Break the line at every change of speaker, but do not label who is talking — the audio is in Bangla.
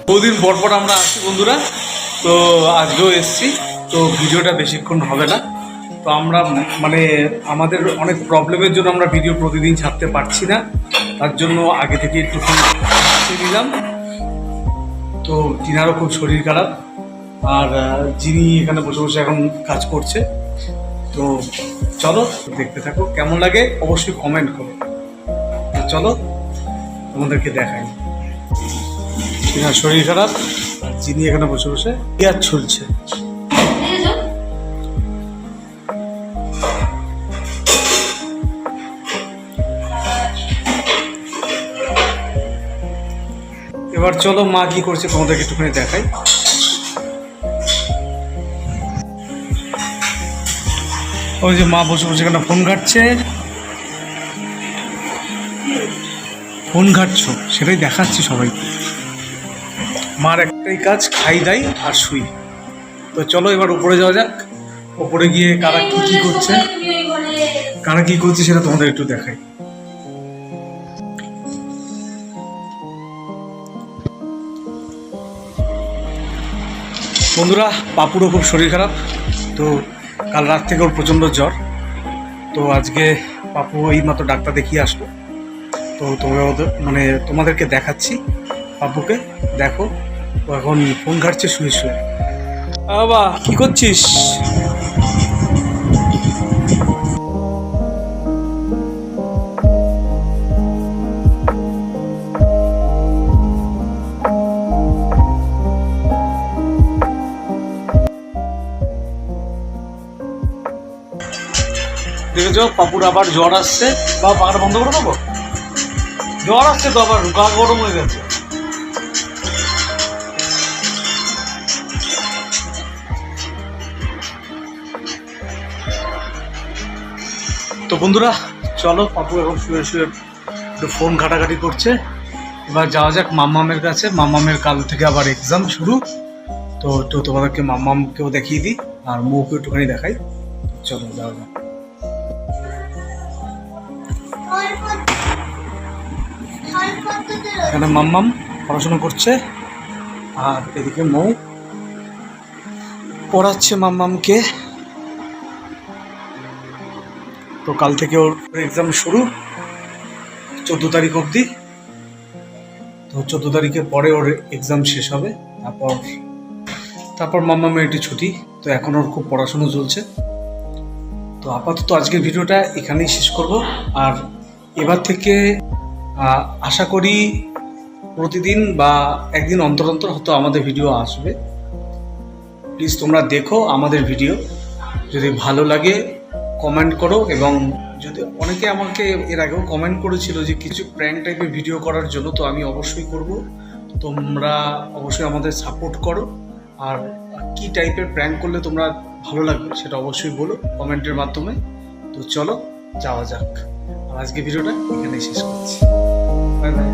বহুদিন পর পর আমরা আসছি বন্ধুরা, তো আজকেও এসছি। তো ভিডিওটা বেশিক্ষণ হবে না। তো আমরা মানে আমাদের অনেক প্রবলেমের জন্য আমরা ভিডিও প্রতিদিন ছাড়তে পারছি না, তার জন্য আগে থেকে একটু দিলাম। তো টিনারও খুব শরীর খারাপ, আর যিনি এখানে বসে বসে এখন কাজ করছে। তো চলো দেখতে থাকো, কেমন লাগে অবশ্যই কমেন্ট করো। চলো তোমাদেরকে দেখাই। টিনার শরীর খারাপ, আর যিনি এখানে বসে বসে পেঁয়াজ ছুলছে। এবার চলো মা কি করছে তোমাদেরকে একটুখানি দেখাই। ওই যে মা বসে বসে এখানে ফোন ঘাটছে। ফোন ঘাটছো সেটাই দেখাচ্ছি সবাইকে। মার একটাই কাজ, খাই দাই আর শুই। তো চলো এবার উপরে যাওয়া যাক। উপরে গিয়ে কারা কি করছে সেটা তোমাদের একটু দেখাই। বন্ধুরা, পাপুরও খুব শরীর খারাপ। তো কাল রাত থেকে ওর প্রচণ্ড জ্বর। তো আজকে পাপু এইমাত্র ডাক্তার দেখিয়ে আসলো। তো তোমাদেরকে দেখাচ্ছি। পাপুকে দেখো, ও এখন ফোন ঘাটছে শুয়ে শুয়ে। বাবা কি করছিস? দেখেছো পাপুর আবার জ্বর আসছে। বা পাখাটা বন্ধ করে দেবো? জ্বর আসছে তো, আবার গা গরম হয়ে গেছে। তো বন্ধুরা চলো, পাপু এখন শুয়ে শুয়ে একটু ফোন ঘাটাঘাটি করছে। এবার যাওয়া যাক মাম্মামের কাছে। মাম্মামের কাল থেকে আবার এক্সাম শুরু। তো একটু তোমাদেরকে মাম্মামকেও দেখিয়ে দিই, আর মৌকে একটুখানি দেখাই। চলো যাওয়া যাক। এখানে মাম্মাম পড়াশোনা করছে, আর এদিকে মৌ পড়াচ্ছে মাম্মামকে। তো কাল থেকে ওর এক্সাম শুরু 14 তারিখ অবধি। তো 14 তারিখের পরে ওর এক্সাম শেষ হবে। তারপর মাম্মামের একটি ছুটি। তো এখন ওর খুব পড়াশুনো চলছে। তো আপাতত আজকের ভিডিওটা এখানেই শেষ করব। আর এবার থেকে আশা করি প্রতিদিন বা একদিন অন্তর অন্তর হয়তো আমাদের ভিডিও আসবে। প্লিজ তোমরা দেখো আমাদের ভিডিও, যদি ভালো লাগে কমেন্ট করো। এবং যদি অনেকে আমাকে এর আগেও কমেন্ট করেছিল যে কিছু প্র্যাঙ্ক টাইপের ভিডিও করার জন্য, তো আমি অবশ্যই করব। তোমরা অবশ্যই আমাদের সাপোর্ট করো। আর কি টাইপের প্র্যাঙ্ক করলে তোমরা ভালো লাগবে সেটা অবশ্যই বলো কমেন্টের মাধ্যমে। তো চলো যাওয়া যাক। আর আজকে ভিডিওটা এখানেই শেষ করছি। Bye bye.